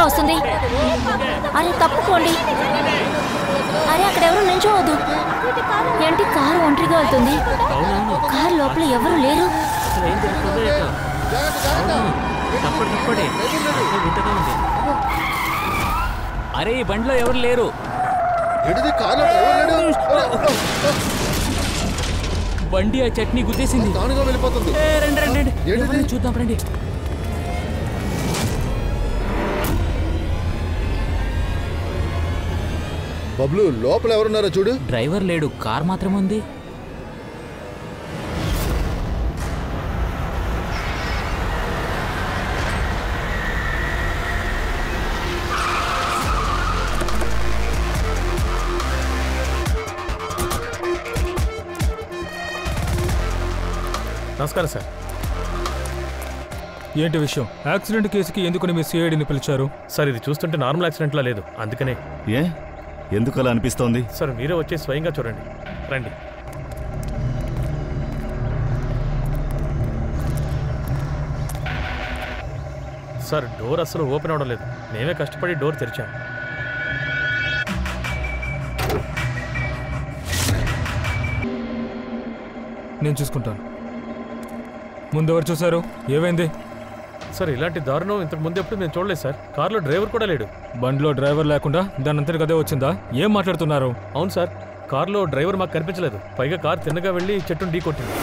వస్తుంది. అరే తప్పుకోండి. అరే అక్కడ ఎవరు నించోవద్దు. ఏంటి కారు ఒంటరిగా వెళ్తుంది? కారు లోపల ఎవరు లేరు. అరే ఈ బండిలో ఎవరు లేరు. బండి ఆ చట్నీ గుద్దేసింది. రండి రండి రండి చూద్దాం రండి. బబ్లు లోపల ఎవరున్నారో చూడు. డ్రైవర్ లేడు, కార్ మాత్రం ఉంది. నమస్కారం సార్. ఏంటి విషయం? యాక్సిడెంట్ కేసుకి ఎందుకని మీ సిఐడిని పిలిచారు? సార్ ఇది చూస్తుంటే నార్మల్ యాక్సిడెంట్లా లేదు, అందుకనే. ఏ ఎందుకు అలా అనిపిస్తోంది? సార్ మీరే వచ్చి స్వయంగా చూడండి. రండి. సార్ డోర్ అస్సలు ఓపెన్ అవడం లేదు. మేమే కష్టపడి డోర్ తెరిచాం. నేను చూసుకుంటాను. ముందెవరు చూశారు? ఏమైంది? సార్ ఇలాంటి దారుణం ఇంతకు ముందు ఎప్పుడు మేము చూడలేదు సార్. కార్లో డ్రైవర్ కూడా లేడు. బండిలో డ్రైవర్ లేకుండా దాని అంతటి అదే వచ్చిందా? ఏం మాట్లాడుతున్నారు? అవును సార్, కార్లో డ్రైవర్ మాకు కనిపించలేదు. పైగా కార్ తిన్నగా వెళ్ళి చెట్టును ఢీ కొట్టింది.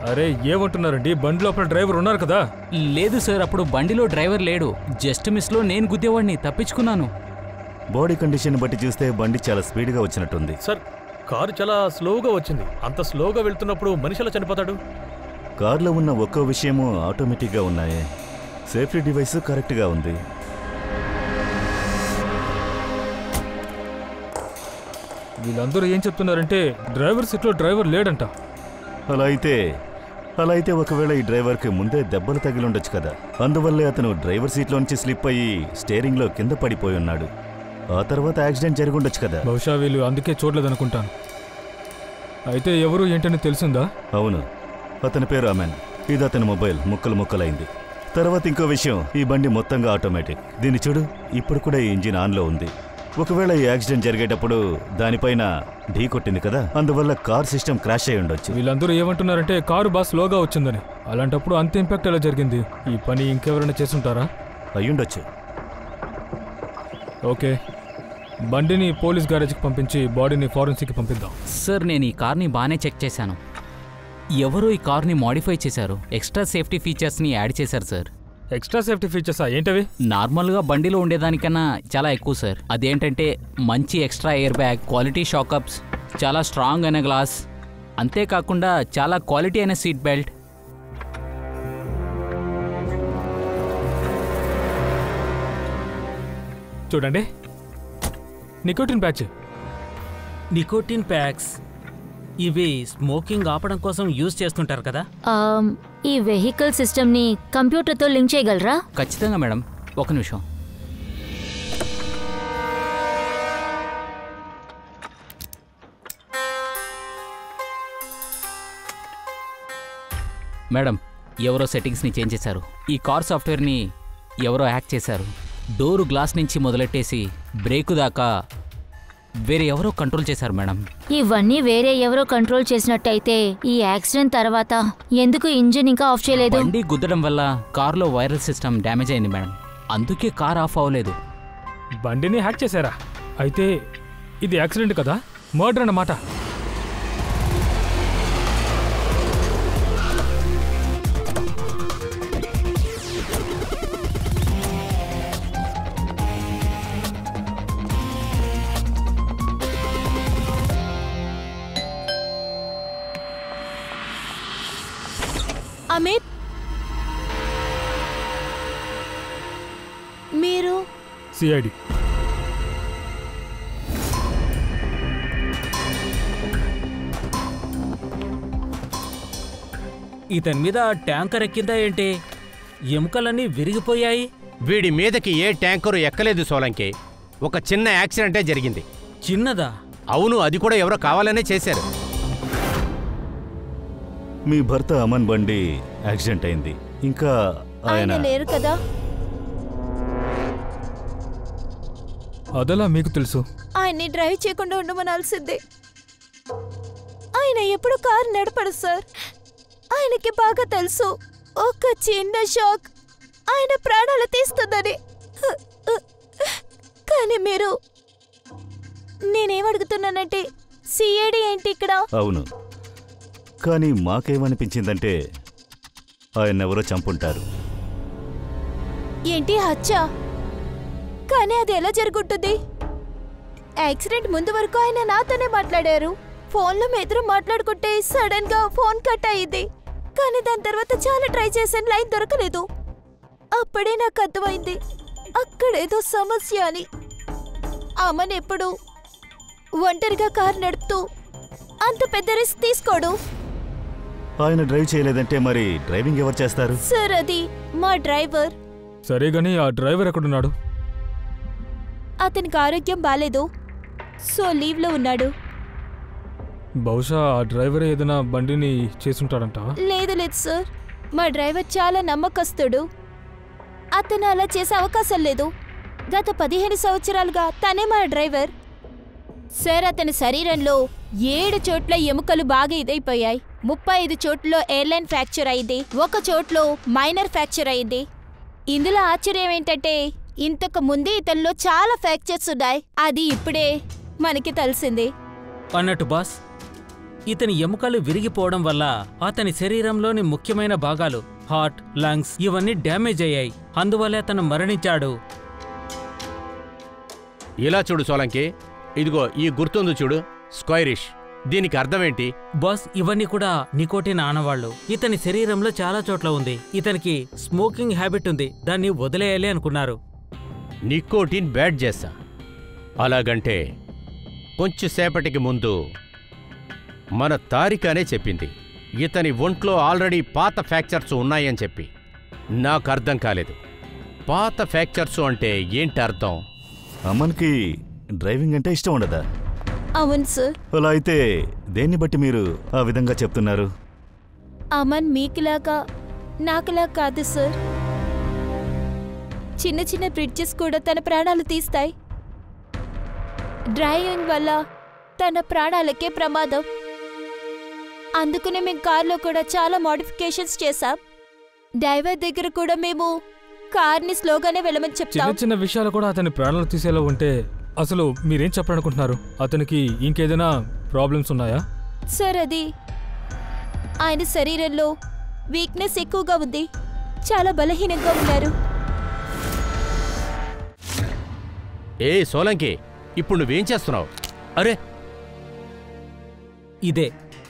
అరే ఏమంటున్నారండి? బండి లోపల డ్రైవర్ ఉన్నారు కదా? లేదు సార్, అప్పుడు బండిలో డ్రైవర్ లేడు. జస్ట్ మిస్లో నేను గుద్దేవాడిని, తప్పించుకున్నాను. బాడీ కండిషన్ బట్టి చూస్తే బండి చాలా స్పీడ్గా వచ్చినట్టుంది. సార్ కారు చాలా స్లోగా వచ్చింది. అంత స్లోగా వెళ్తున్నప్పుడు మనిషి ఎలా చనిపోతాడు? కార్లో ఉన్న ఒక్కో విషయము ఆటోమేటిక్గా ఉన్నాయి. సేఫ్టీ డివైస్ కరెక్ట్గా ఉంది. వీళ్ళందరూ ఏం చెప్తున్నారంటే డ్రైవర్ సీట్లో డ్రైవర్ లేడంట. అలా అయితే ఒకవేళ ఈ డ్రైవర్కి ముందే దెబ్బలు తగిలుండొచ్చు కదా. అందువల్లే అతను డ్రైవర్ సీట్లోంచి స్లిప్ అయ్యి స్టీరింగ్లో కింద పడిపోయి ఉన్నాడు. ఆ తర్వాత యాక్సిడెంట్ జరిగి ఉండొచ్చు కదా. బహుశా వీళ్ళు అందుకే చూడలేదనుకుంటాను. అయితే ఎవరు ఏంటని తెలిసిందా? అవును, అతని పేరు అమెన్. ఇది అతని మొబైల్ ముక్కలు ముక్కలైంది. తర్వాత ఇంకో విషయం, ఈ బండి మొత్తంగా ఆటోమేటిక్. దీన్ని చూడు, ఇప్పుడు కూడా ఈ ఇంజిన్ ఆన్లో ఉంది. ఒకవేళ ఈ యాక్సిడెంట్ జరిగేటప్పుడు దానిపైన ఢీ కొట్టింది కదా, అందువల్ల కార్ సిస్టమ్ క్రాష్ అయి ఉండొచ్చు. వీళ్ళందరూ ఏమంటున్నారంటే కారు బాగా స్లోగా వచ్చిందని. అలాంటప్పుడు అంత ఇంపాక్ట్ ఎలా జరిగింది? ఈ పని ఇంకెవరైనా చేసుంటారా? అయ్యుండొచ్చు. ఓకే, బండిని పోలీస్ గ్యారేజ్కి పంపించి బాడీని ఫారెన్సిక్కి పంపిద్దాం. సార్ నేను ఈ కార్ని బాగానే చెక్ చేశాను. ఎవరో ఈ కార్ని మోడిఫై చేశారు. ఎక్స్ట్రా సేఫ్టీ ఫీచర్స్ని యాడ్ చేశారు సార్. ఎక్స్ట్రా సేఫ్టీ ఫీచర్సా? ఏంటవి? నార్మల్గా బండిలో ఉండేదానికన్నా చాలా ఎక్కువ సార్. అదేంటంటే మంచి extra air bag, quality shock ups, చాలా స్ట్రాంగ్ అయిన గ్లాస్, అంతేకాకుండా చాలా క్వాలిటీ అయిన సీట్ బెల్ట్. చూడండి, నికోటిన్ ప్యాచ్. నికోటిన్ ప్యాక్స్ ఇవి స్మోకింగ్ ఆపడం కోసం యూజ్ చేస్తుంటారు కదా. ఈ వెహికల్ సిస్టమ్ని కంప్యూటర్తో లింక్ చేయగలరా? ఖచ్చితంగా మేడం, ఒక నిమిషం. మేడం, ఎవరో సెట్టింగ్స్ని చేంజ్ చేశారు. ఈ కార్ సాఫ్ట్వేర్ని ఎవరో హ్యాక్ చేశారు. డోరు గ్లాస్ నుంచి మొదలెట్టేసి బ్రేకు దాకా వేరే ఎవరో కంట్రోల్ చేశారు మేడం. ఇవన్నీ వేరే ఎవరో కంట్రోల్ చేసినట్టయితే ఈ యాక్సిడెంట్ తర్వాత ఎందుకు ఇంజిన్ ఇంకా ఆఫ్ చేయలేదు? బండి గుద్దడం వల్ల కార్లో వైరల్ సిస్టమ్ డ్యామేజ్ అయింది మేడం, అందుకే కార్ ఆఫ్ అవ్వలేదు. బండిని హ్యాక్ చేశారా? అయితే ఇది యాక్సిడెంట్ కదా, మర్డర్ అన్నమాట. అమిత్, మీరు సిఐడి. ఇతని మీద ట్యాంకర్ ఎక్కిందా ఏంటి? ఎముకలన్నీ విరిగిపోయాయి. వీడి మీదకి ఏ ట్యాంకరు ఎక్కలేదు సోలంకి. ఒక చిన్న యాక్సిడెంటే జరిగింది. చిన్నదా? అవును, అది కూడా ఎవరో కావాలనే చేశారు. మీ భర్త అమన్ బండి యాక్సిడెంట్ అయింది. ఇంకా ఆయన లేరు కదా? అదలా మీకు తెలుసు? ఆయన్ని డ్రైవ్ చేయకుండా ఉండమనాల్సిందే. ఆయన ఎప్పుడు కారు నడపడు సార్. ఆయనకి బాగా తెలుసు ఒక చిన్న షాక్ ఆయన ప్రాణాలు తీస్తుందని. కానీ మీరు, నేనేమడుగుతున్నానంటే సిఐడి ఏంటి ఇక్కడ? అవును, కానీ మాకేమనిపించిందంటే ఆయన్నెవరో చంపుంటారు. ఏంటి హత్య? కానీ అది ఎలా జరుగుతుంది? యాక్సిడెంట్ ముందు వరకు ఆయన నాతోనే మాట్లాడారు. ఫోన్లో ఎదురు మాట్లాడుకుంటే సడన్ గా ఫోన్ కట్ అయ్యింది. కానీ దాని తర్వాత చాలా ట్రై చేశాను, లైన్ దొరకలేదు. అప్పుడే నాకు అర్థమైంది అక్కడేదో సమస్య అని. అమన్ ఎప్పుడు ఒంటరిగా కారు నడుపుతూ అంత పెద్ద రిస్క్ తీసుకోడు. ఆయన డ్రైవ్ చేయలేదంటే మరి డ్రైవింగ్ ఎవరు చేస్తారు? సార్ అది మా డ్రైవర్. సరే గానీ ఆ డ్రైవర్ ఎక్కడున్నాడు? అతనికి ఆరోగ్యం బాలేదు, సో లీవ్లో ఉన్నాడు. బహుశా ఆ డ్రైవర్ ఏదైనా బండిని చేసుంటాడంటావా? లేదు లేదు సార్, మా డ్రైవర్ చాలా నమ్మకస్తుడు. అతను అలా చేసే అవకాశం లేదు. గత 15 సంవత్సరాలుగా తనే మా డ్రైవర్. సార్ అతని శరీరంలో 7 చోట్ల ఎముకలు బాగా ఇదైపోయాయి. 35 చోట్ల ఎయిర్లైన్ ఫ్రాక్చర్ అయింది, 1 చోట్లో మైనర్ ఫ్రాక్చర్ అయింది. ఇందులో ఆశ్చర్యం ఏంటంటే ఇంతకు ముందే ఇతనిలో చాలా ఫ్రాక్చర్స్ ఉన్నాయి. అది ఇప్పుడే మనకి తెలిసింది. అన్నట్టు బాస్, ఇతని ఎముకలు విరిగిపోవడం వల్ల అతని శరీరంలోని ముఖ్యమైన భాగాలు హార్ట్, లంగ్స్ ఇవన్నీ డ్యామేజ్ అయ్యాయి. అందువల్ల అతను మరణించాడు. ఇలా చూడు సోలంకి, ఇదిగో ఈ గుర్తుంది చూడు, స్క్వైరిష్. దీనికి అర్థమేంటి? బాస్, ఇవన్నీ కూడా నికోటిన్ ఆనవాళ్లు. ఇతని శరీరంలో చాలా చోట్ల ఉంది. ఇతనికి స్మోకింగ్ హ్యాబిట్ ఉంది, దాన్ని వదిలేయాలి అనుకున్నారు. నికోటిన్ బ్యాడ్ చేస్తా. అలాగంటే కొంచెం సేపటికి ముందు మన తారికానే చెప్పింది ఇతని ఒంట్లో ఆల్రెడీ పాత ఫ్రాక్చర్స్ ఉన్నాయని చెప్పి. నాకు అర్థం కాలేదు, పాత ఫ్రాక్చర్స్ అంటే ఏంటి అర్థం? అమ్మన్కి డ్రైవింగ్ అంటే ఇష్టం ఉండదా? అవును సార్. అలా అయితే దేన్ని బట్టి మీరు ఆ విధంగా చెప్తున్నారు? అమన్ మీకులాగా నాకులా కాదు సార్. చిన్న చిన్న బ్రిడ్జెస్ కూడా తన ప్రాణాలు తీస్తాయి. డ్రైవింగ్ వల్ల తన ప్రాణాలకే ప్రమాదం. అందుకనే మేము కార్లో కూడా చాలా మోడిఫికేషన్స్ చేశాం. డ్రైవర్ దగ్గర కూడా మేము కార్ని స్లోగానే వెళ్ళమని చెప్తాం. చిన్న చిన్న విషయాలు కూడా అతని ప్రాణాలు తీసేలా ఉంటే అసలు మీరేం చెప్పాలనుకుంటున్నారు? అతనికి ఇంకేదైనా ప్రాబ్లమ్స్ ఉన్నాయా? సార్ అది ఆయన శరీరంలో వీక్నెస్ ఎక్కువగా ఉంది, చాలా బలహీనంగా ఉన్నారు. ఏ సోలంకి, ఇప్పుడు నువ్వేం చేస్తున్నావు? అరే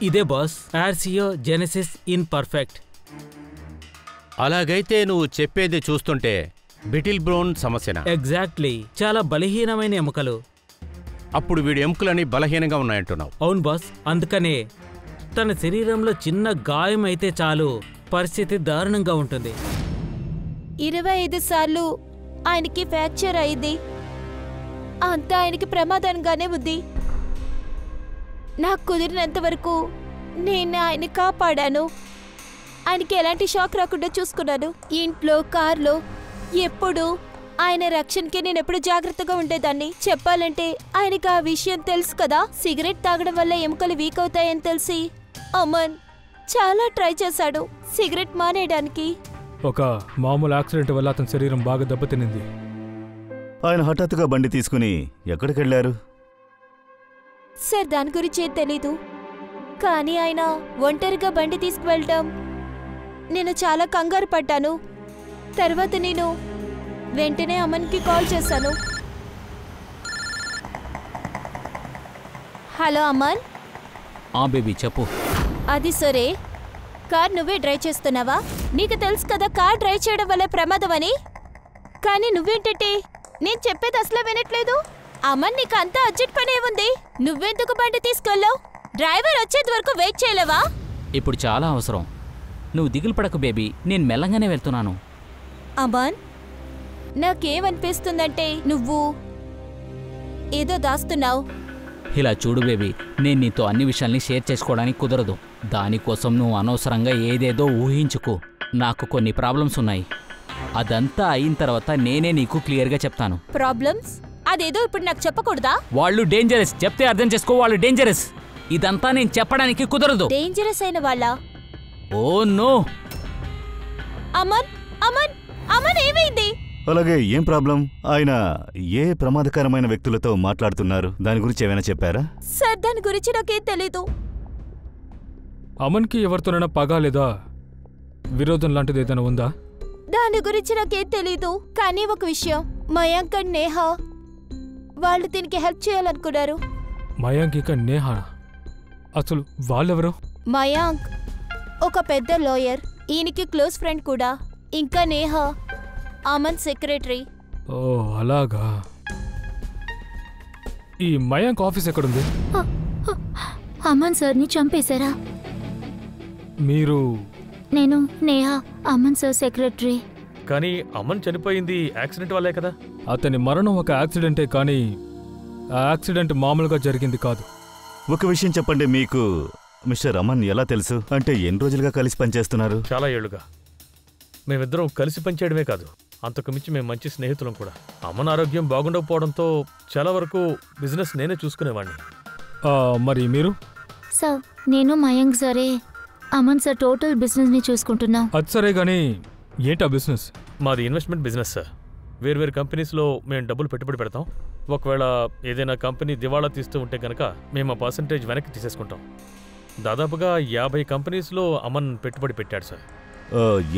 ఇదే బాస్, ఆర్సియో జెనెసిస్ ఇన్ పర్ఫెక్ట్. అలాగైతే నువ్వు చెప్పేది చూస్తుంటే బిటిల్ బ్రోన్ సమస్యనా? ఎగ్జాక్ట్లీ, చాలా బలహీనమైన ఎముకలు. అప్పుడు వీడి ఎముకలని బలహీనంగా ఉన్నాయంటున్నావు. అవును బాస్, అందుకనే తన శరీరంలో చిన్న గాయం అయితే చాలు పరిస్థితి దారుణంగా ఉంటుంది. 25 సార్లు ఆయనకి ఫ్రాక్చర్ అయింది. అంతా ఆయనకి ప్రమాదంగానే ఉంది. నాకు కుదిరినంత వరకు నేను ఆయన్ని కాపాడాను. ఆయనకి ఎలాంటి షాక్ రాకుండా చూసుకున్నాను. ఇంట్లో, కార్లో ఎప్పుడు ఆయన రక్షణకి నేను ఎప్పుడు జాగ్రత్తగా ఉండేదాన్ని. చెప్పాలంటే ఆయనకి ఆ విషయం తెలుసు కదా. సిగరెట్ తాగడం వల్ల ఎముకలు వీక్ అవుతాయని తెలిసి అమన్ చాలా ట్రై చేశాడు సిగరెట్ మానేయడానికి. ఒక మామూలు యాక్సిడెంట్ వల్ల అతని శరీరం బాగా దెబ్బతినింది. ఆయన హఠాత్తుగా బండి తీసుకుని ఎక్కడికి వెళ్ళారు? సార్ దాని గురించే తెలీదు, కానీ ఆయన ఒంటరిగా బండి తీసుకువెళ్ళటం నేను చాలా కంగారు పడ్డాను. తర్వాత నేను వెంటనే అమన్కి కాల్ చేశాను. హలో అమన్. బేబీ చెప్పు. అది సరే, కార్ నువ్వే డ్రైవ్ చేస్తున్నావా? నీకు తెలుసు కదా కార్ డ్రైవ్ చేయడం వల్ల ప్రమాదం అని. కానీ నువ్వేంటంటే నేను చెప్పేది అసలు వినట్లేదు. అమన్, నీకు అంతా అర్జెంట్ పనే ఉంది. నువ్వెందుకు బండి తీసుకెళ్ళావు? డ్రైవర్ వచ్చేంత వరకు వెయిట్ చేయలేవా? ఇప్పుడు చాలా అవసరం. నువ్వు దిగులు పడకు బేబీ, నేను మెల్లంగానే వెళ్తున్నాను. అమన్, నాకేమనిపిస్తుందంటే నువ్వు ఏదో దాస్తున్నావు. ఇలా చూడు బేబీ, నేను నీతో అన్ని విషయాల్ని షేర్ చేసుకోవడానికి కుదరదు. దానికోసం నువ్వు అనవసరంగా ఏదేదో ఊహించుకో. నాకు కొన్ని ప్రాబ్లమ్స్ ఉన్నాయి. అదంతా అయిన తర్వాత నేనే నీకు క్లియర్గా చెప్తాను. ప్రాబ్లమ్స్? అదేదో ఇప్పుడు నాకు చెప్పకూడదా? వాళ్ళు డేంజరస్, చెప్తే అర్థం చేసుకో. వాళ్ళు డేంజరస్. ఇదంతా నేను చెప్పడానికి కుదరదు. డేంజరస్ అయిన వాళ్ళ? Oh no. అమన్ అమన్ అమన్ ఏమైంది? అలాగే ఏం ప్రాబ్లం? ఆయన ఏ ప్రమాదకరమైన వ్యక్తులతో మాట్లాడుతున్నారు? దాని గురించి ఏమైనా చెప్పారా? సార్ దాని గురించి నాకేం తెలీదు. అమన్కి ఎవరితోనైనా పగ లేదా విరోధం లాంటిది ఏదైనా ఉందా? దాని గురించి నాకేం తెలీదు. కానీ ఒక విషయం, మయాంక్ అండ్ నేహ వాళ్ళు దీనికి హెల్ప్ చేయాలనుకున్నారు. మయాంక్ ఇక నేహా? అసలు వాళ్ళెవరు? మయాంక్ ఒక పెద్ద లాయర్, ఈయనకి క్లోజ్ ఫ్రెండ్ కూడా. ఇంకా నేహ అమన్ సెక్రటరీ. ఓ అలాగా. ఈ మయాంక్ ఆఫీస్ ఎక్కడుంది? అమన్ సార్ని చంపేశారా? మీరు? నేను నేహ, అమన్ సార్ సెక్రటరీ. కానీ అమన్ చనిపోయింది యాక్సిడెంట్ వల్లే కదా? అతని మరణం ఒక యాక్సిడెంటే, కానీ ఆ యాక్సిడెంట్ మామూలుగా జరిగింది కాదు. ఒక విషయం చెప్పండి, మీకు మిస్టర్ అమన్ ఎలా తెలుసు? అంటే ఎన్ని రోజులుగా కలిసి పనిచేస్తున్నారు? చాలా ఏళ్లుగా. మేమిద్దరం కలిసి పనిచేయడమే కాదు, అంతకు మించి మేము మంచి స్నేహితులం కూడా. అమన్ ఆరోగ్యం బాగుండకపోవడంతో చాలా వరకు బిజినెస్ నేనే చూసుకునేవాడిని. మరి మీరు? సార్ నేను మయాంక్ సరే అమన్ సార్ టోటల్ బిజినెస్ని చూసుకుంటున్నాం. అది సరే, కానీ ఏంటా బిజినెస్? మాది ఇన్వెస్ట్మెంట్ బిజినెస్ సార్. వేర్వేరు కంపెనీస్లో మేము డబ్బులు పెట్టుబడి పెడతాం. ఒకవేళ ఏదైనా కంపెనీ దివాళా తీస్తూ ఉంటే కనుక మేము ఆ పర్సంటేజ్ వెనక్కి తీసేసుకుంటాం. దాదాపుగా 50 కంపెనీస్లో అమన్ పెట్టుబడి పెట్టాడు సార్.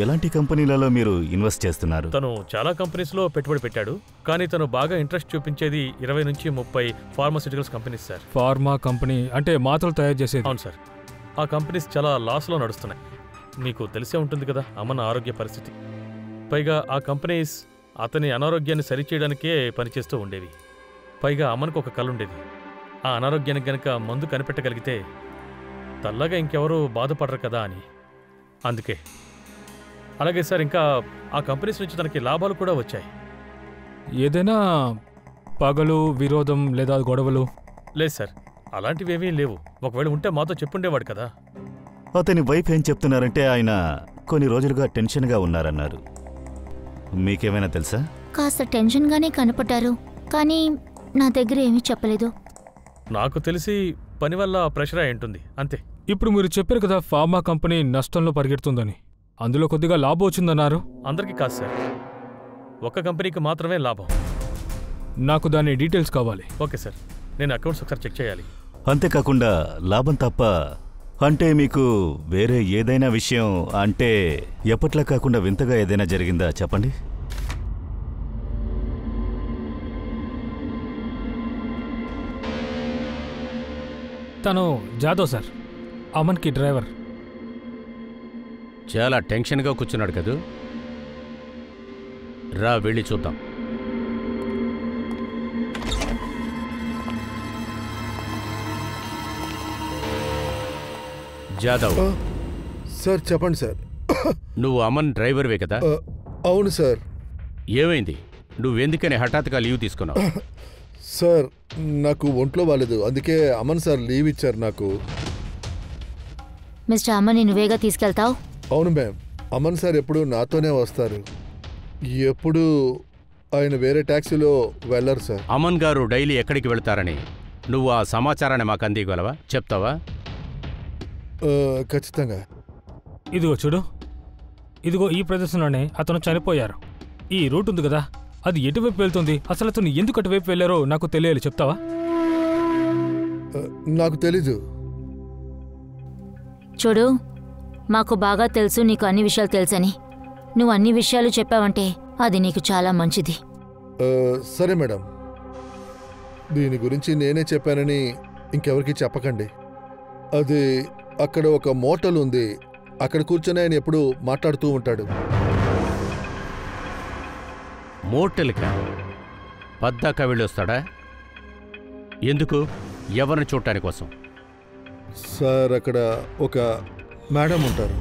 ఎలాంటి కంపెనీలలో మీరు ఇన్వెస్ట్ చేస్తున్నారు? తను చాలా కంపెనీస్లో పెట్టుబడి పెట్టాడు, కానీ తను బాగా ఇంట్రెస్ట్ చూపించేది 20 నుంచి 30 pharmaceuticals companies sir. Pharma company అంటే మాత్రలు తయారు చేసేది? అవును సార్. ఆ కంపెనీస్ చాలా లాస్లో నడుస్తున్నాయి. మీకు తెలిసే ఉంటుంది కదా అమన్ ఆరోగ్య పరిస్థితి. పైగా ఆ కంపెనీస్ అతని అనారోగ్యాన్ని సరిచేయడానికే పనిచేస్తూ ఉండేవి. పైగా అమన్కు ఒక కళ ఉండేది, ఆ అనారోగ్యానికి గనక మందు కనిపెట్టగలిగితే తల్లగా ఇంకెవరూ బాధపడరు కదా అని. అందుకే. అలాగే సార్, ఇంకా ఆ కంపెనీస్ నుంచి తనకి లాభాలు కూడా వచ్చాయి. ఏదైనా పగలు, విరోధం లేదా గొడవలు? లేదు సార్, అలాంటివేమీ లేవు. ఒకవేళ ఉంటే మాతో చెప్పుండేవాడు కదా. అతని వైఫ్ ఏం చెప్తున్నారంటే ఆయన కొన్ని రోజులుగా టెన్షన్గా ఉన్నారన్నారు. మీకేమైనా తెలుసా? కాస్త టెన్షన్గానే కనపడ్డారు, కానీ నా దగ్గర ఏమీ చెప్పలేదు. నాకు తెలిసి పని వల్ల ప్రెషర్ అయి ఉంటుంది, అంతే. ఇప్పుడు మీరు చెప్పారు కదా ఫార్మా కంపెనీ నష్టంలో పరిగెడుతుందని, అందులో కొద్దిగా లాభం వచ్చిందన్నారు. అందరికీ కాదు సార్, ఒక్క కంపెనీకి మాత్రమే లాభం. నాకు దాని డీటెయిల్స్ కావాలి. ఓకే సార్, నేను అకౌంట్స్ ఒకసారి చెక్ చేయాలి. అంతేకాకుండా లాభం తప్ప అంటే మీకు వేరే ఏదైనా విషయం, అంటే ఎప్పట్లా కాకుండా వింతగా ఏదైనా జరిగిందా చెప్పండి. తను జాదవ్ సార్, అమన్కి డ్రైవర్. చాలా టెన్షన్గా కూర్చున్నాడు కదూ. రా వెళ్ళి చూద్దాం. జాదవ్, సార్ చెప్పండి సార్. నువ్వు అమన్ డ్రైవర్వే కదా? అవును సార్. ఏమైంది? నువ్వెందుకని హఠాత్తుగా లీవ్ తీసుకున్నావు? సార్ నాకు ఒంట్లో బాలేదు, అందుకే అమన్ సార్ లీవ్ ఇచ్చారు నాకు. మిస్టర్ అమన్ని నువ్వేగా తీసుకెళ్తావు? అవును మ్యామ్, అమన్ సార్ ఎప్పుడు నాతోనే వస్తారు. ఎప్పుడు ఆయన వేరే ట్యాక్సీలో వెళ్ళరు సార్. అమన్ గారు డైలీ ఎక్కడికి వెళ్తారని నువ్వు ఆ సమాచారాన్ని మాకు అందిగలవా? చెప్తావా? ఖచ్చితంగా. ఇదిగో చూడు, ఇదిగో ఈ ప్రదేశంలోనే అతను చనిపోయారు. ఈ రూట్ ఉంది కదా, అది ఎటువైపు వెళ్తుంది? అసలు అతను ఎందుకు అటువైపు వెళ్ళారో నాకు తెలియాలి, చెప్తావా? నాకు తెలీదు. చూడు, మాకు బాగా తెలుసు నీకు అన్ని విషయాలు తెలుసని. నువ్వు అన్ని విషయాలు చెప్పావంటే అది నీకు చాలా మంచిది. సరే మేడం, దీని గురించి నేనే చెప్పానని ఇంకెవరికి చెప్పకండి. అది అక్కడ ఒక మోటల్ ఉంది, అక్కడ కూర్చొని ఆయన ఎప్పుడు మాట్లాడుతూ ఉంటాడు. మోటల్కా? పద్దాకా వెళ్ళొస్తాడా? ఎందుకు? ఎవరిని చూడటాని కోసం? సార్ అక్కడ ఒక మేడం ఉంటారు.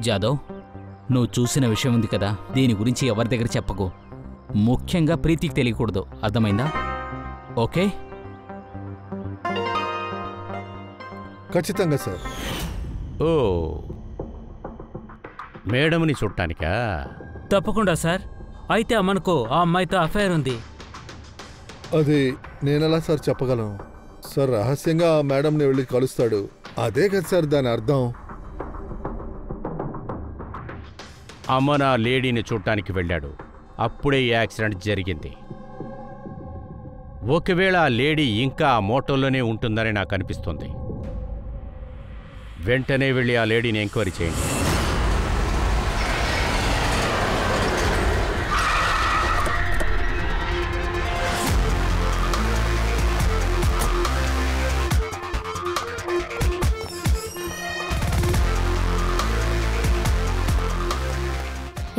జాదవ్, నువ్వు చూసిన విషయం ఉంది కదా, దీని గురించి ఎవరి దగ్గర చెప్పకు. ముఖ్యంగా ప్రీతికి తెలియకూడదు, అర్థమైందా? ఓకే? ఖచ్చితంగా సార్. ఓ, మేడంని చూడటానికా? తప్పకుండా సార్. అయితే అమన్కు ఆ అమ్మాయితో అఫైర్ ఉంది. అది నేనెలా సార్ చెప్పగలను? సార్ రహస్యంగా ఆ మేడంని వెళ్ళి కలుస్తాడు, అదే కదా సార్ దాని అర్థం. అమన్ ఆ లేడీని చూడటానికి వెళ్ళాడు, అప్పుడే ఈ యాక్సిడెంట్ జరిగింది. ఒకవేళ ఆ లేడీ ఇంకా ఆ మోటోలోనే ఉంటుందని నాకు అనిపిస్తుంది. వెంటనే వెళ్ళి ఆ లేడీని ఎంక్వైరీ చేయండి.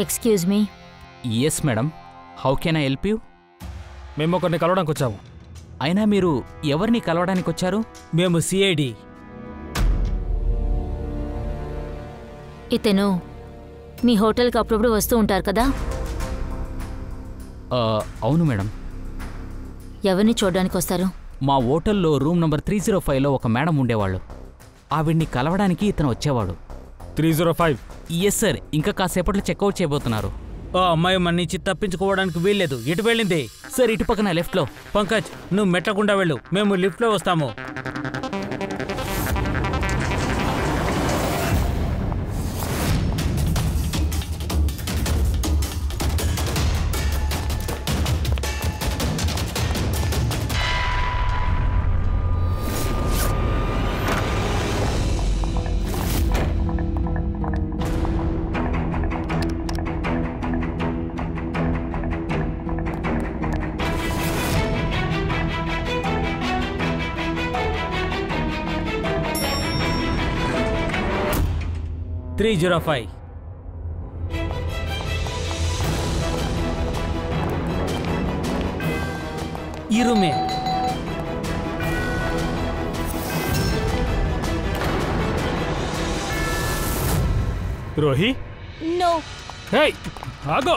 Excuse me. Yes madam, how can I help you? మేము ఒకరిని కలవడానికి వచ్చాము. అయినా మీరు ఎవరిని కలవడానికి వచ్చారు? మేము సిఐడి. ఇతను మీ హోటల్కి అప్పుడప్పుడు వస్తూ ఉంటారు కదా? అవును మేడం. ఎవరిని చూడడానికి వస్తారు? మా హోటల్లో రూమ్ నంబర్ 305లో ఒక మేడం ఉండేవాళ్ళు. ఆవిడ్ని కలవడానికి ఇతను వచ్చేవాడు. 305? ఎస్ సార్, ఇంకా కాసేపట్లో చెక్అవుట్ చేయబోతున్నారు. ఓ అమ్మాయి మన నుంచి తప్పించుకోవడానికి వీల్లేదు. ఎటు వెళ్ళింది? సార్, ఇటు పక్కన లెఫ్ట్లో. పంకజ్, నువ్వు మెట్టకుండా వెళ్ళు, మేము లిఫ్ట్లో వస్తాము. ఈ రూమే. రోహి, నో. హే ఆగో.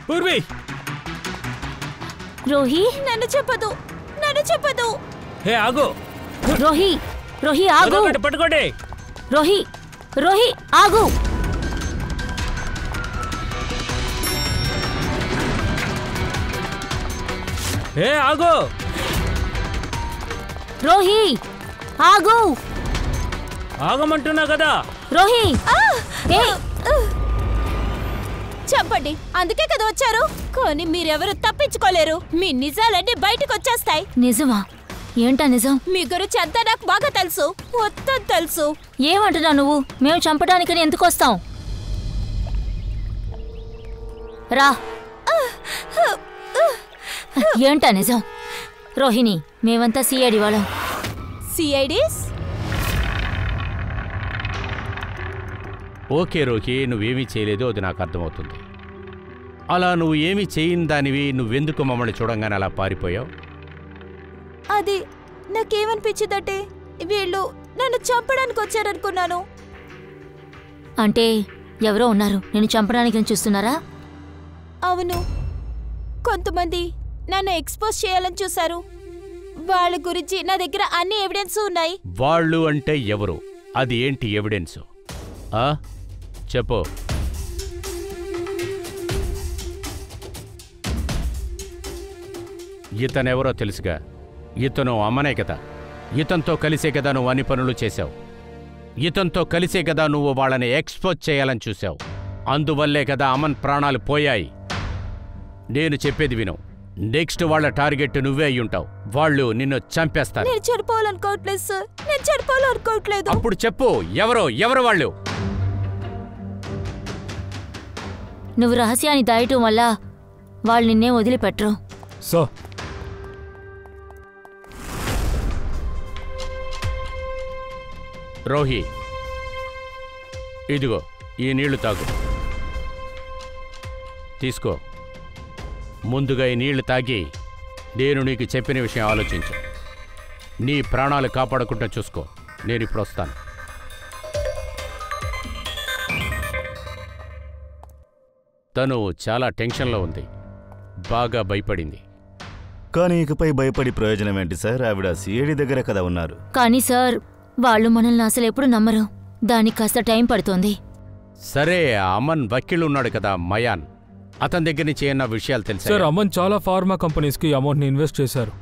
పూర్వి, రోహి, నన్ను చెప్పదు, నన్ను చెప్పదు. హే ఆగు. రోహి, రోహి ఆగు. పట్టుకోండి. రోహి, రోహి ఆగు. హే ఆగు. రోహి ఆగు. ఆగమంటున్నా కదా. రోహి, చెప్పండి, అందుకే కదా వచ్చారు. కానీ మీరెవరు తప్పించుకోలేరు. మీ నిజాలన్నీ బయటకు వచ్చేస్తాయి. నిజమా? ఏంటా నిజం? మీ గురించి అంతా నాకు బాగా తెలుసు, మొత్తం తెలుసు. ఏమంటున్నావు నువ్వు? మేము చంపడానికని ఎందుకు వస్తాం? రా. ఏంటా నిజం? రోహిణి, మేమంతా సిఐడి వాళ్ళం. సిఐడీస్? ఓకే రోహి, నువ్వేమీ చేయలేదో అది నాకు అర్థమవుతుంది. అలా నువ్వు ఏమీ చేయని దానివి నువ్వెందుకు మమ్మల్ని చూడంగానే అలా పారిపోయావు? అది నాకేమనిపించిందంటే వీళ్ళు నన్ను చంపడానికి వచ్చారనుకున్నాను. అంటే ఎవరో ఉన్నారు నేను చంపడానికి చూస్తున్నారా? అవును, కొంతమంది నన్ను ఎక్స్పోజ్ చేయాలని చూశారు. వాళ్ళ గురించి నా దగ్గర అన్ని ఎవిడెన్స్ ఉన్నాయి. వాళ్ళు అంటే ఎవరు? అది ఏంటి ఎవిడెన్సు? చెప్పు. ఇతనెవరో తెలుసుగా. ఇతను అమ్మనే కదా. ఇతంతో కలిసే కదా నువ్వు అన్ని పనులు చేశావు. ఇతంతో కలిసే కదా నువ్వు వాళ్ళని ఎక్స్పోజ్ చేయాలని చూశావు. అందువల్లే కదా అమన్ ప్రాణాలు పోయాయి. నేను చెప్పేది విను. నెక్స్ట్ వాళ్ళ టార్గెట్ నువ్వే అయ్యుంటావు. వాళ్ళు నిన్ను చంపేస్తారు. నేను చనిపోవాలనుకోవట్లేదు సార్, నేను చనిపోవాలనుకోవట్లేదు. అప్పుడు చెప్పు, ఎవరు వాళ్ళు? నువ్వు రహస్యాన్ని దాయటం వల్ల వాళ్ళు నిన్నే వదిలిపెట్టరు. సో రోహి, ఇదిగో ఈ నీళ్లు తాగు. తీసుకో. ముందుగా ఈ నీళ్లు తాగి నేను నీకు చెప్పిన విషయం ఆలోచించు. నీ ప్రాణాలు కాపాడకుండా చూసుకో. నేను ఇప్పుడు వస్తాను. తను చాలా టెన్షన్లో ఉంది, బాగా భయపడింది. కానీ ఇకపై భయపడి ప్రయోజనం ఏంటి సార్? ఆవిడ సిఐడి దగ్గర కదా ఉన్నారు. కానీ సార్, వాళ్ళు మనల్ని అసలు ఎప్పుడు నమ్మరు. దానికి కాస్త టైం పడుతోంది. సరే, అమన్ వకీలు ఉన్నాడు కదా మయాన్, అతని దగ్గర నుంచి ఏమన్నా విషయాలు తెలుసా? సార్, అమన్ చాలా ఫార్మా కంపెనీస్కి అమౌంట్ని ఇన్వెస్ట్ చేశారు,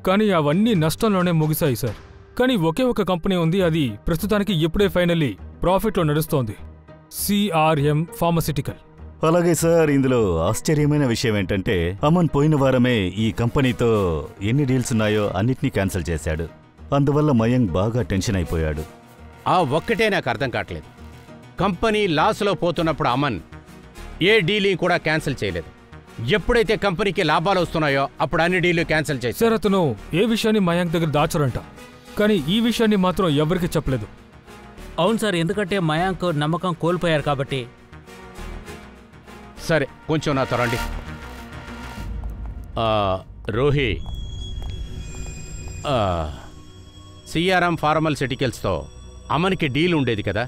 కానీ అవన్నీ నష్టంలోనే ముగిశాయి సార్. కానీ ఒకే ఒక కంపెనీ ఉంది, అది ప్రస్తుతానికి ఇప్పుడే ఫైనల్లీ ప్రాఫిట్లో నడుస్తోంది. CRM pharmaceutical. అలాగే సార్, ఇందులో ఆశ్చర్యమైన విషయం ఏంటంటే అమన్ పోయిన వారమే ఈ కంపెనీతో ఎన్ని డీల్స్ ఉన్నాయో అన్నిటినీ క్యాన్సిల్ చేశాడు. అందువల్ల మయాంక్ బాగా టెన్షన్ అయిపోయాడు. ఆ ఒక్కటే నాకు అర్థం కావట్లేదు. కంపెనీ లాస్లో పోతున్నప్పుడు అమన్ ఏ డీలింగ్ కూడా క్యాన్సిల్ చేయలేదు. ఎప్పుడైతే కంపెనీకి లాభాలు వస్తున్నాయో అప్పుడు అన్ని డీలు క్యాన్సిల్ చేశారు. సార్, అతను ఏ విషయాన్ని మయాంక్ దగ్గర దాచరంట, కానీ ఈ విషయాన్ని మాత్రం ఎవరికి చెప్పలేదు. అవును సార్, ఎందుకంటే మయాంక్ నమ్మకం కోల్పోయారు కాబట్టి. సరే, కొంచెం నాతో రండి. రోహి, సిఆర్ఎం ఫార్మసిటికల్స్తో అమన్కి డీల్ ఉండేది కదా,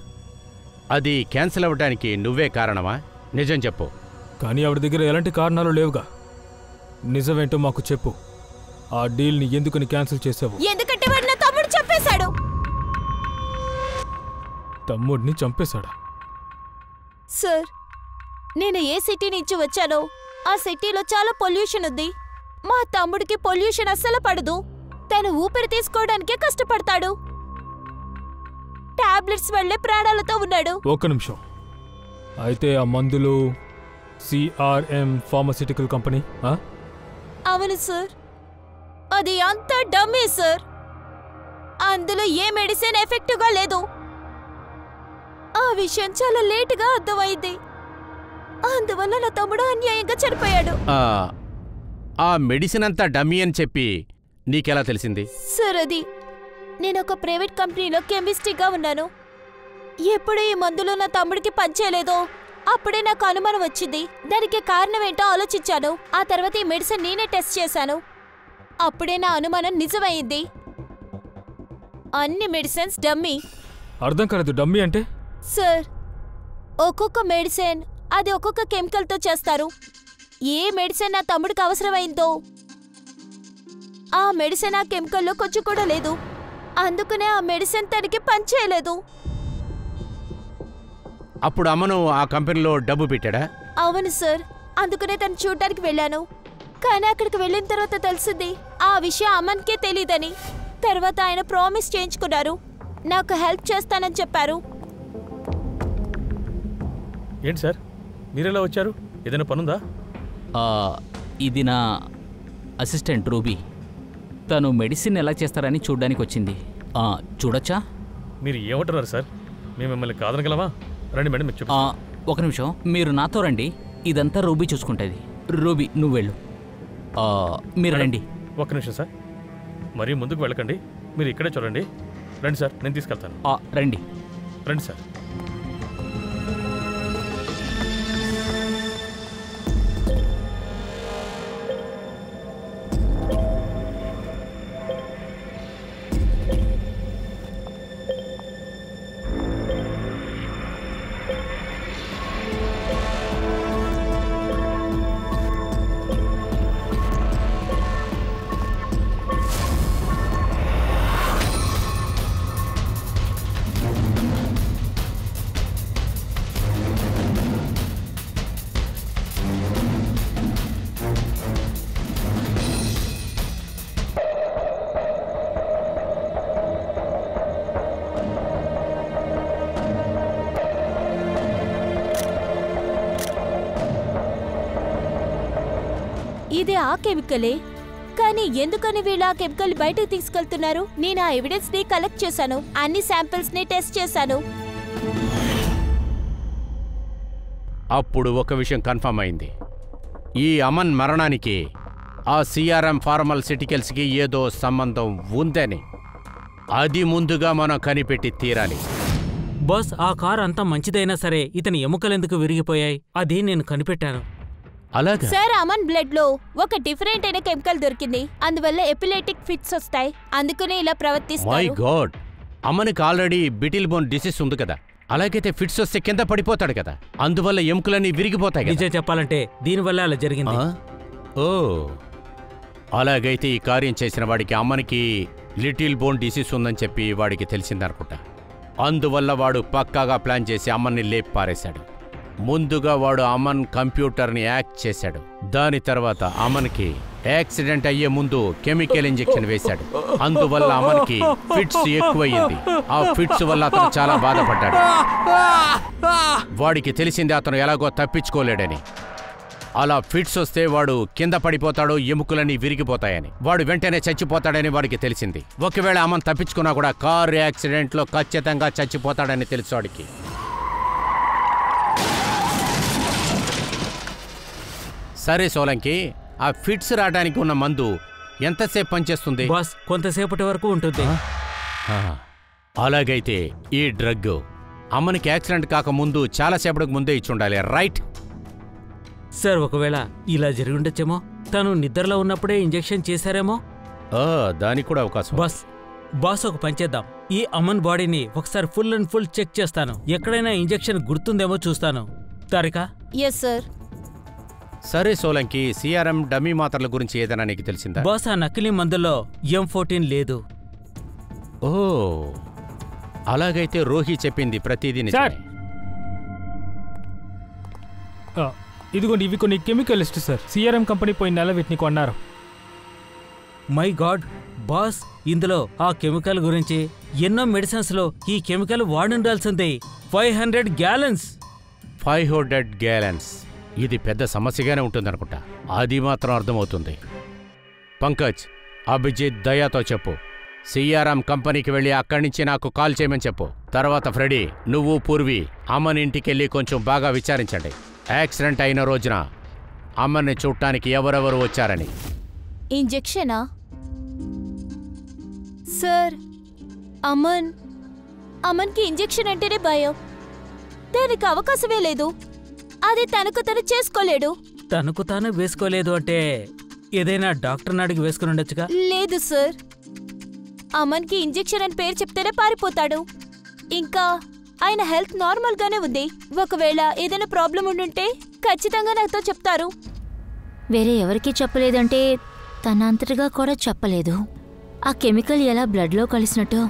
అది క్యాన్సిల్ అవ్వడానికి నువ్వే కారణమా? నిజం చెప్పు. కానీ ఆవిడ దగ్గర ఎలాంటి కారణాలు లేవుగా. నిజమేంటో మాకు చెప్పు. ఆ డీల్ని ఎందుకని క్యాన్సిల్ చేసావు? ఎందుకంటే వాడు నా తమ్ముడు చంపేశాడు. తమ్ముడిని చంపేశాడా? సార్, నేను ఏ సిటీ నుంచి వచ్చానో ఆ సిటీలో చాలా పొల్యూషన్ ఉంది. మా తమ్ముడికి పొల్యూషన్ అస్సలు పడదు. తను ఊపిరి తీసుకోవడానికే కష్టపడతాడు. టాబ్లెట్స్ వెళ్లే ప్రాణాలతో ఉన్నాడు. ఒక్క నిమిషం. అయితే ఆ మందులు సిఆర్ఎం ఫార్మసిటికల్ కంపెనీ? అవును సార్, అది అంత డమ్మీ సార్. అందులో ఏ మెడిసిన్ ఎఫెక్టివ్గా లేదు. ఆ విషయం చాలా లేటుగా అర్థమైంది. అందువల్ల నా తమ్ముడు అన్యాయంగా చనిపోయాడు. ఆ మెడిసిన్ అంతా డమ్మీ అని చెప్పి నీకెలా తెలిసింది? సార్, అది నేను ఒక ప్రైవేట్ కంపెనీలో కెమిస్ట్రీగా ఉన్నాను. ఎప్పుడు ఈ మందులు నా తమ్ముడికి పనిచేయలేదో అప్పుడే నాకు అనుమానం వచ్చింది. దానికి కారణం ఏంటో ఆలోచించాను. ఆ తర్వాత ఈ మెడిసిన్ నేనే టెస్ట్ చేశాను. అప్పుడే నా అనుమానం నిజమైంది. అన్ని మెడిసిన్స్ డమ్మీ. అర్థం కాలేదు. డమ్మీ అంటే? సార్, ఒక్కొక్క మెడిసిన్ అది ఒక్కొక్క కెమికల్తో చేస్తారు. ఏ మెడిసిన్ నా తమ్ముడికి అవసరమైందో ఆ మెడిసిన్ ఆ కెమికల్లో కొంచెం కూడా లేదు. అందుకనే ఆ మెడిసిన్ తనకి పనిచేయలేదు. అప్పుడు అమ్మను ఆ కంపెనీలో డబ్బు పెట్టాడా? అవును సార్, అందుకనే తను చూడటానికి వెళ్ళాను. కానీ అక్కడికి వెళ్ళిన తర్వాత తెలిసింది ఆ విషయం అమన్కే తెలీదని. తర్వాత ఆయన ప్రామిస్ చేయించుకున్నారు, నాకు హెల్ప్ చేస్తానని చెప్పారు. ఏంటి సార్, మీరెలా వచ్చారు? ఏదైనా పనుందా? ఇది నా అసిస్టెంట్ రూబీ. తను మెడిసిన్ ఎలా చేస్తారని చూడ్డానికి వచ్చింది. చూడొచ్చా? మీరు ఏమంటున్నారు సార్? మేము మిమ్మల్ని కాదనగలమా? రండి మేడం, మీకు చెప్పు. ఒక నిమిషం, మీరు నాతో రండి. ఇదంతా రూబీ చూసుకుంటుంది. రూబీ, నువ్వు వెళ్ళు. మీరు రండి. ఒక్క నిమిషం సార్, మరీ ముందుకు వెళ్ళకండి. మీరు ఇక్కడే చూడండి. రండి సార్, నేను తీసుకెళ్తాను. రండి రండి సార్. ఇది ఆ కెమికలే, కానీ ఎందుకని వీళ్ళు ఆ కెమికల్ బయటకు తీసుకెళ్తున్నారు? నేను ఆ ఎవిడెన్స్ ని కలెక్ట్ చేశాను, అన్ని శాంపిల్స్ ని టెస్ట్ చేశాను. అప్పుడు ఒక విషయం కన్ఫర్మ్ అయింది. ఈ అమన్ మరణానికి ఆ సిఆర్ఎం ఫార్మసిటికల్స్కి ఏదో సంబంధం ఉందని. అది ముందుగా మనం కనిపెట్టి తీరాలి. బాస్, ఆ కార్ అంతా మంచిదైనా సరే ఇతని ఎముకలెందుకు విరిగిపోయాయి? అది నేను కనిపెట్టాను. అలాగా? సార్, అమన్ బ్లడ్ లో ఒక డిఫరెంట్ అయిన కెమికల్ దొరికింది. అందువల్ల ఎపిలెటిక్ ఫిట్స్ వస్తాయి. అందుకనే ఇలా మై ప్రవర్తిస్తారు. గాడ్, అమన్కి ఆల్రెడీ బిటిల్ బోన్ డిసీజ్ ఉంది కదా, అలాగైతే ఫిట్స్ వస్తే కింద పడిపోతాడు కదా, అందువల్ల ఎముకలన్నీ విరిగిపోతాయి కదా. నిజం చెప్పాలంటే దీనివల్ల అలా జరిగింది. ఓ, అలాగైతే ఈ కార్యం చేసిన వాడికి అమ్మనికి లిటిల్ బోన్ డిసీజ్ ఉందని చెప్పి వాడికి తెలిసిందనుకుంటా. అందువల్ల వాడు పక్కాగా ప్లాన్ చేసి అమ్మని లేపి పారేశాడు. ముందుగా వాడు అమన్ కంప్యూటర్ని యాక్ట్ చేశాడు. దాని తర్వాత అమన్కి యాక్సిడెంట్ అయ్యే ముందు కెమికల్ ఇంజెక్షన్ వేశాడు. అందువల్ల అమన్కి ఫిట్స్ ఎక్కువయ్యింది. ఆ ఫిట్స్ వల్ల అతను చాలా బాధపడ్డాడు. వాడికి తెలిసింది అతను ఎలాగో తప్పించుకోలేడని. అలా ఫిట్స్ వస్తే వాడు కింద పడిపోతాడు, ఎముకలన్నీ విరిగిపోతాయని. వాడు వెంటనే చచ్చిపోతాడని వాడికి తెలిసింది. ఒకవేళ అమన్ తప్పించుకున్నా కూడా కారు యాక్సిడెంట్లో ఖచ్చితంగా చచ్చిపోతాడని తెలుసు వాడికి. సరే సోలంకి, ఆ ఫిట్స్ రావడానికి ఉన్న మందు ఎంతసేపు పనిచేస్తుంది? బాస్, కొంతసేపటి వరకు ఉంటుంది. అలాగైతే ఈ డ్రగ్ అమ్మనికి యాక్సిడెంట్ కాకముందు చాలాసేపటికి ముందే ఇచ్చి ఉండాలి, రైట్? సార్, ఒకవేళ ఇలా జరిగి ఉండొచ్చేమో. తను నిద్రలో ఉన్నప్పుడే ఇంజెక్షన్ చేశారేమో. దానికి కూడా అవకాశం. బాస్ ఒక పని చేద్దాం. ఈ అమన్ బాడీని ఒకసారి ఫుల్ అండ్ ఫుల్ చెక్ చేస్తాను. ఎక్కడైనా ఇంజెక్షన్ గుర్తుందేమో చూస్తాను. తారికా? Yes sir. సరే సోలంకి, సిఆర్ఎం డమ్మీ మాత్రల గురించి ఏదైనా నీకు తెలిసిందా? బాస్, ఆ నకిలీ మందుల్లో M14 లేదు. ఓ, అలాగైతే రోహి చెప్పింది ప్రతిదీ నిజమే. ఇదిగోండి, ఇవి కొన్ని chemical list sir. CRM company పోయిన నెల వీటిని కొన్నారు. మై గాడ్ బాస్, ఇందులో ఆ కెమికల్ గురించి ఎన్నో మెడిసిన్స్లో ఈ కెమికల్ వాడుండాల్సింది. 500 గ్యాలన్స్. 500 గ్యాలన్స్. ఇది పెద్ద సమస్యగానే ఉంటుందనుకుంటా. అది మాత్రం అర్థమవుతుంది. పంకజ్, అభిజిత్, దయాతో చెప్పు, సిఆర్ఎం కంపెనీకి వెళ్ళి అక్కడి నుంచి నాకు కాల్ చేయమని చెప్పు. తర్వాత ఫ్రెడీ, నువ్వు పూర్వి అమ్మని ఇంటికెళ్ళి కొంచెం బాగా విచారించండి. యాక్సిడెంట్ అయిన రోజున అమ్మని చూడటానికి ఎవరెవరు వచ్చారని. ఇంజెక్షనా? సార్, అమన్కి ఇంజెక్షన్ అంటేనే భయం. దానికి అవకాశమే లేదు. అది తనకు తను చేసుకోలేడు. తనకు తాను వేసుకోలేదు అంటే ఏదైనా డాక్టర్ని అడిగి వేసుకుని ఉండొచ్చుగా. లేదు సార్, అమన్కి ఇంజెక్షన్ అని పేరు చెప్తేనే పారిపోతాడు. ఇంకా ఆయన హెల్త్ నార్మల్ గానే ఉంది. ఒకవేళ ఏదైనా ప్రాబ్లం ఉండుంటే ఖచ్చితంగా నాతో చెప్తారు. వేరే ఎవరికీ చెప్పలేదంటే తన అంతటిగా కూడా చెప్పలేదు. ఆ కెమికల్ ఎలా బ్లడ్లో కలిసినట్టు.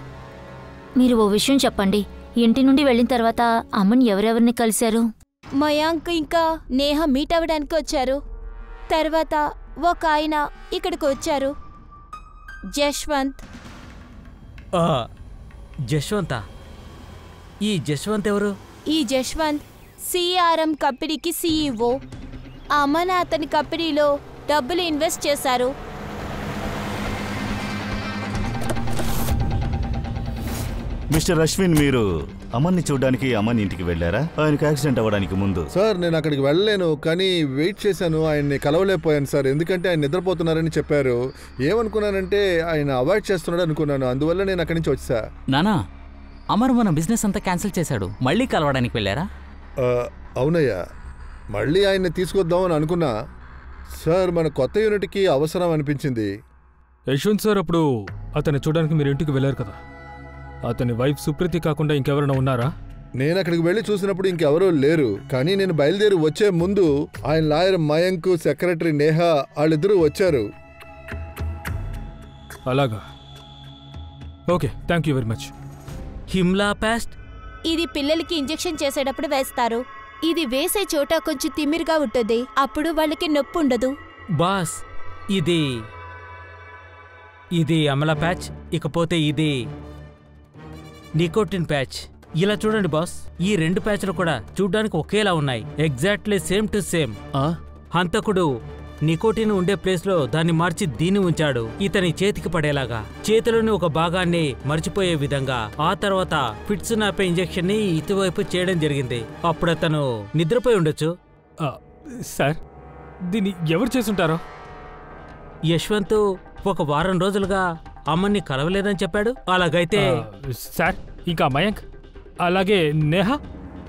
మీరు ఓ విషయం చెప్పండి, ఇంటి నుండి వెళ్ళిన తర్వాత అమ్మని ఎవరెవరిని కలిశారు? మయాంక్ ఇంకా నేహ మీట్ అవ్వడానికి వచ్చారు. తర్వాత ఒక ఆయన ఇక్కడికి వచ్చారు, జశ్వంత్. జశ్వంతా? ఈ జశ్వంత్ ఎవరు? ఈ జశ్వంత్ సిఆర్ఎం కంపెనీకి CEO. అమన్ అతని కంపెనీలో డబ్బులు ఇన్వెస్ట్ చేశారు. మిస్టర్ అశ్విన్, మీరు అమన్ని చూడడానికి అమన్ ఇంటికి వెళ్ళారా? ఆయనకు యాక్సిడెంట్ అవ్వడానికి ముందు. సార్, నేను అక్కడికి వెళ్ళలేను, కానీ వెయిట్ చేశాను. ఆయన్ని కలవలేకపోయాను సార్, ఎందుకంటే ఆయన నిద్రపోతున్నారని చెప్పారు. ఏమనుకున్నానంటే ఆయన అవాయిడ్ చేస్తున్నాడు అనుకున్నాను. అందువల్ల నేను అక్కడి నుంచి వచ్చా. నానా, అమర్ మన బిజినెస్ అంతా క్యాన్సిల్ చేశాడు. మళ్ళీ కలవడానికి వెళ్ళారా? అవునయ్యా, మళ్ళీ ఆయన్ని తీసుకొద్దామని అనుకున్నా సార్. మన కొత్త యూనిట్కి అవసరం అనిపించింది. యశ్వంత్ సార్, అప్పుడు అతన్ని చూడడానికి మీరు ఇంటికి వెళ్ళారు కదా, అతని వైఫ్ సుప్రీతి కాకుండా ఇంకెవరైనా ఉన్నారా? నేను అక్కడికి వెళ్ళి చూసినప్పుడు ఇంకెవరూ లేరు. కానీ నేను బయలుదేరి వచ్చే ముందు ఆయన లాయర్ మయాంక్, సెక్రటరీ నేహ వాళ్ళిద్దరూ వచ్చారు. అలాగా, okay, thank you very much. హిమ్లా పేస్ట్? ఇది పిల్లలకి ఇంజెక్షన్ చేసేటప్పుడు వేస్తారు. ఇది వేసే చోట కొంచెం తిమ్మిరిగా ఉంటుంది, అప్పుడు వాళ్ళకి నొప్పి ఉండదు. బాస్, ఇది అమలా ప్యాచ్, ఇకపోతే ఇది నికోటిన్ ప్యాచ్. ఇలా చూడండి బాస్, ఈ 2 ప్యాచ్లు కూడా చూడ్డానికి ఒకేలా ఉన్నాయి. Exactly same to same. హంతకుడు నికోటిన్ ఉండే ప్లేస్లో దాన్ని మార్చి దీన్ని ఉంచాడు, ఇతని చేతికి పడేలాగా, చేతిలోని ఒక భాగాన్ని మర్చిపోయే విధంగా. ఆ తర్వాత ఫిట్స్ నాపే ఇంజెక్షన్ ని ఇటువైపు చేయడం జరిగింది. అప్పుడు అతను నిద్రపోయి ఉండొచ్చు. సార్, దీన్ని ఎవరు చేసుంటారో? యశ్వంత్ ఒక వారం రోజులుగా అమ్మని కలవలేదని చెప్పాడు. అలాగైతే సార్, ఇంకా మయాంక్, అలాగే నేహ,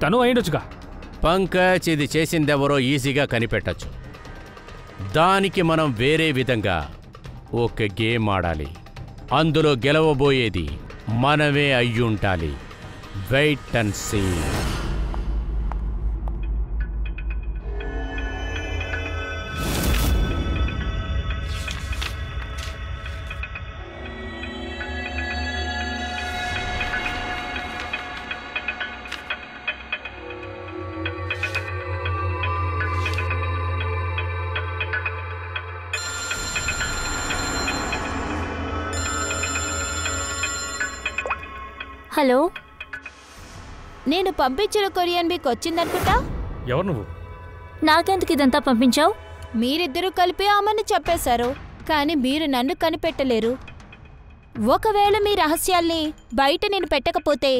తను అయ్యుండొచ్చుగా. పంకజ్, ఇది చేసిందెవరో ఈజీగా కనిపెట్టచ్చు. దానికి మనం వేరే విధంగా ఒక గేమ్ ఆడాలి. అందులో గెలవబోయేది మనమే అయ్యుంటాలి. Wait and see. హలో, నేను పంపించిన కొరియర్ మీకు వచ్చిందనుకుంటా. ఎవరు నువ్వు? నాకెందుకు ఇదంతా పంపించావు? మీరిద్దరూ కలిపి ఆమెను చెప్పేశారు, కానీ మీరు నన్ను కనిపెట్టలేరు. ఒకవేళ మీ రహస్యాల్ని బయట నేను పెట్టకపోతే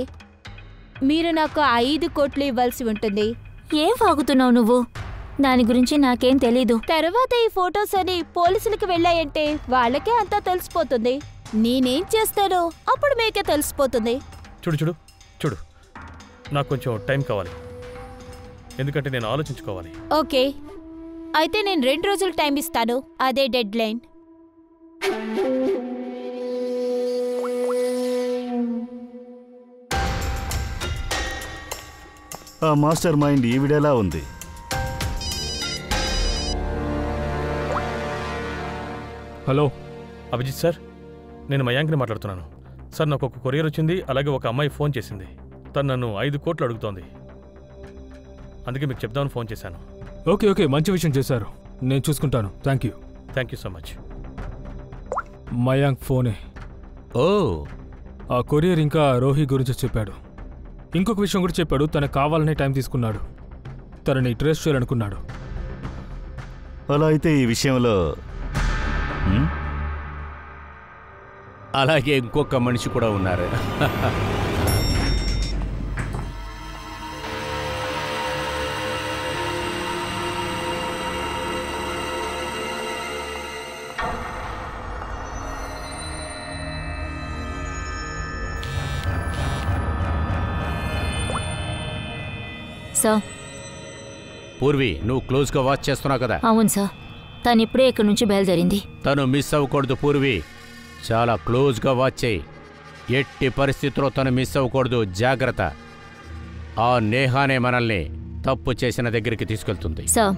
మీరు నాకు 5 కోట్లు ఇవ్వాల్సి ఉంటుంది. ఏం వాగుతున్నావు నువ్వు? దాని గురించి నాకేం తెలీదు. తర్వాత ఈ ఫొటోస్ అని పోలీసులకు వెళ్ళాయంటే వాళ్ళకే అంతా తెలిసిపోతుంది. నేనేం చేస్తానో అప్పుడు మీకే తెలిసిపోతుంది. చూడు చూడు చూడు, నాకు కొంచెం టైం కావాలి, ఎందుకంటే నేను ఆలోచించుకోవాలి. ఓకే, అయితే నేను 2 రోజులు టైం ఇస్తాను, అదే డెడ్ లైన్. ఆ మాస్టర్ మైండ్ ఈవిడేలా ఉంది? హలో అభిజిత్ సార్, నేను మయాంక్ని మాట్లాడుతున్నాను. సార్, నాకు ఒక కొరియర్ వచ్చింది, అలాగే ఒక అమ్మాయి ఫోన్ చేసింది. తను నన్ను 5 కోట్లు అడుగుతోంది, అందుకే మీకు చెప్దామని ఫోన్ చేశాను. ఓకే ఓకే, మంచి విషయం చేశారు, నేను చూసుకుంటాను. Thank you so much. Mayank ఫోనే. ఓ, ఆ కొరియర్ ఇంకా రోహి గురించి చెప్పాడు. ఇంకొక విషయం కూడా చెప్పాడు, తనకు కావాలనే టైం తీసుకున్నాడు, తనని ట్రేస్ చేయాలనుకున్నాడు. అలా అయితే ఈ విషయంలో అలాగే ఇంకొక మనిషి కూడా ఉన్నారు. సార్, పూర్వి, నువ్వు క్లోజ్గా వాచ్ చేస్తున్నావు కదా? అవును సార్, తను ఇప్పుడే ఇక్కడి నుంచి బయలుదేరింది. తను మిస్ అవ్వకూడదు పూర్వి, చాలా క్లోజ్గా వాచ్ చేయి. ఎట్టి పరిస్థితిలో తను మిస్ అవ్వకూడదు, జాగ్రత్త. ఆ నేహానే మనల్ని తప్పు చేసిన దగ్గరికి తీసుకెళ్తుంది. సార్,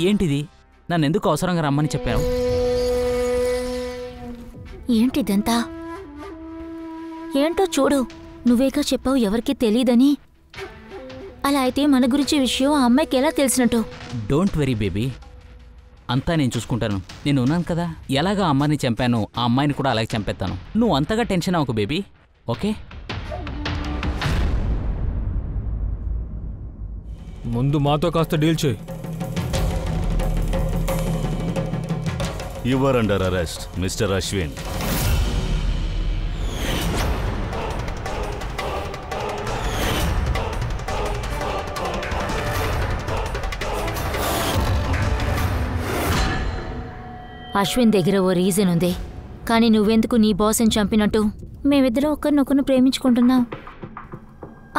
ఏంటిది? నన్ను ఎందుకు అవసరంగా రమ్మని చెప్పావు? ఏంటిదంతా? ఏంటో చూడు, నువ్వేగా చెప్పావు ఎవరికీ తెలీదని. అలా అయితే మన గురించి విషయం ఆ అమ్మాయికి ఎలా తెలిసినట్టు? డోంట్ వెరీ బేబీ, అంతా నేను చూసుకుంటాను. నేను ఉన్నాను కదా, ఎలాగా అమ్మాయిని చంపాను ఆ అమ్మాయిని కూడా అలాగే చంపేస్తాను. నువ్వు అంతగా టెన్షన్ అవ్వకు బేబీ, ఓకే? ముందు మాతో కాస్త డీల్ చేయి. You are under arrest mister Ashwin. Ashwin దగ్గర ఓ రీజన్ ఉంది, కానీ నువ్వెందుకు నీ బాస్ని చంపినట్టు? మేమిద్దరం ఒకరినొకరు ప్రేమించుకుంటున్నాం.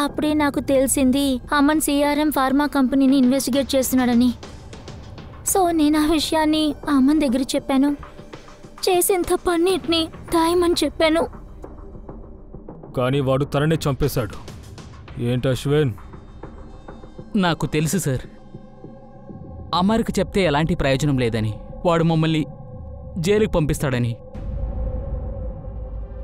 అప్పుడే నాకు తెలిసింది అమన్ సిఆర్ఎం ఫార్మా కంపెనీని ఇన్వెస్టిగేట్ చేస్తున్నాడని. సో నేను ఆ విషయాన్ని అమన్ దగ్గర చెప్పాను. చేసిన తప్పన్నిటినీ దాయమని చెప్పాను. కానీ వాడు తననే చంపేశాడు. ఏంటి అశ్విన్? నాకు తెలుసు సార్, అమర్కి చెప్తే ఎలాంటి ప్రయోజనం లేదని, వాడు మమ్మల్ని జైలుకి పంపిస్తాడని.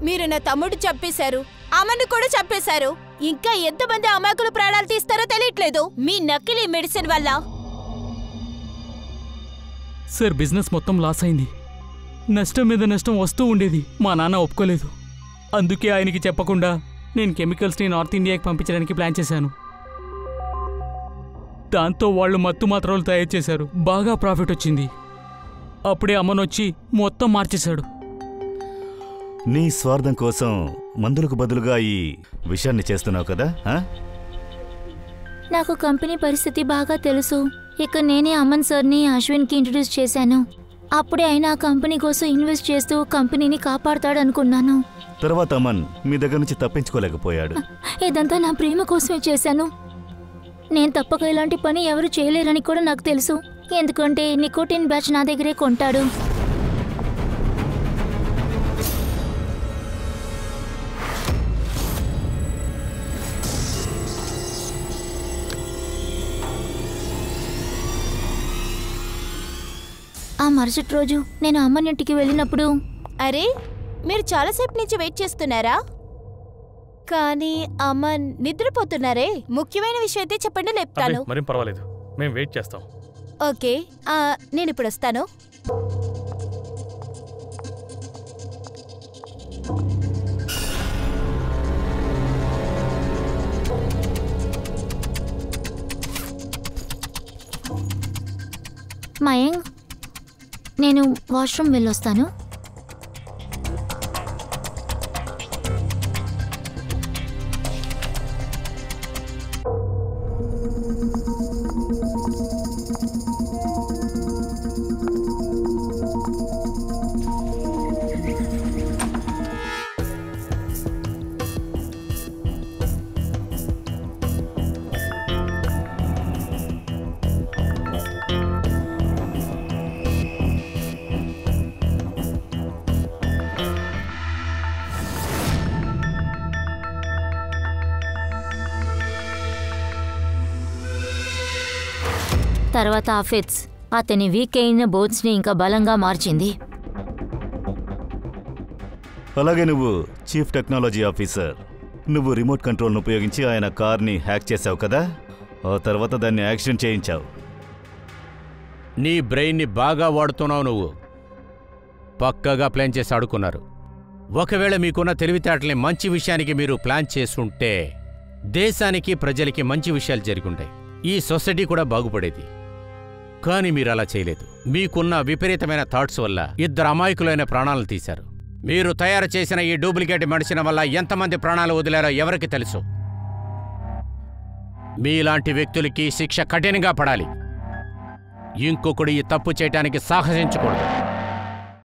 మీరు నా తమ్ముడు చంపేశారు, అమ్మను కూడా చంపేశారు. ఇంకా ఎంతమంది అమాయకులు ప్రాణాలు తీస్తారో తెలియట్లేదు మీ నకిలీ మెడిసిన్ వల్ల. సార్, బిజినెస్ మొత్తం లాస్ అయింది. నష్టం మీద నష్టం వస్తూ ఉండేది. మా నాన్న ఒప్పుకోలేదు. అందుకే ఆయనకి చెప్పకుండా నేను కెమికల్స్ని నార్త్ ఇండియాకి పంపించడానికి ప్లాన్ చేశాను. దాంతో వాళ్ళు మత్తు మాత్రలు తయారు చేశారు. బాగా ప్రాఫిట్ వచ్చింది. అప్పుడే అమ్మనొచ్చి మొత్తం మార్చేశాడు. నీ స్వార్థం కోసం మందులకు బదులుగా ఈ విషయాన్ని చేస్తున్నావు కదా? నాకు కంపెనీ పరిస్థితి బాగా తెలుసు. ఇక నేనే అమన్ సార్ని అశ్విన్కి ఇంట్రడ్యూస్ చేశాను. అప్పుడే ఆయన ఆ కంపెనీ కోసం ఇన్వెస్ట్ చేస్తూ కంపెనీని కాపాడతాడనుకున్నాను. తర్వాత అమన్ మీ దగ్గర నుంచి తప్పించుకోలేకపోయాడు. ఇదంతా నా ప్రేమ కోసమే చేశాను. నేను తప్పక ఇలాంటి పని ఎవరు చేయలేరని కూడా నాకు తెలుసు. ఎందుకంటే నికోటిన్ బ్యాచ్ నా దగ్గరే కొంటాడు. ఆ మరుసటి రోజు నేను అమ్మని ఇంటికి వెళ్ళినప్పుడు, అరే మీరు చాలాసేపు నుంచి వెయిట్ చేస్తున్నారా? కానీ అమన్ నిద్రపోతున్నారే. ముఖ్యమైన విషయం అయితే చెప్పండి, లేపుతాను. మరేం పర్వాలేదు, మేము వెయిట్ చేస్తాం. ఓకే, నేను ఇప్పుడు వస్తాను. మయాంగ్, నేను వాష్రూమ్ వెళ్ళొస్తాను. తర్వాత ఆ ఫిట్స్ అతని వీక్ అయిన బోన్స్ని ఇంకా బలంగా మార్చింది. అలాగే నువ్వు చీఫ్ టెక్నాలజీ ఆఫీసర్. నువ్వు రిమోట్ కంట్రోల్ను ఉపయోగించి ఆయన కార్ని హ్యాక్ చేసావు కదా? ఆ తర్వాత దాన్ని యాక్సిడెంట్ చేయించావు. నీ బ్రెయిన్ని బాగా వాడుతున్నావు నువ్వు. పక్కగా ప్లాన్ చేసి ఆడుకున్నారు. ఒకవేళ మీకున్న తెలివితేటల్ని మంచి విషయానికి మీరు ప్లాన్ చేసుంటే దేశానికి ప్రజలకి మంచి విషయాలు జరుగుంటాయి. ఈ సొసైటీ కూడా బాగుపడేది. కానీ మీరు అలా చేయలేదు. మీకున్న విపరీతమైన థాట్స్ వల్ల ఇద్దరు అమాయకులైన ప్రాణాలను తీశారు. మీరు తయారు చేసిన ఈ డూప్లికేట్ మెడిసిన్ వల్ల ఎంతమంది ప్రాణాలు వదిలారో ఎవరికి తెలుసు. మీలాంటి వ్యక్తులకి శిక్ష కఠినంగా పడాలి. ఇంకొకడు ఈ తప్పు చేయటానికి సాహసించకూడదు.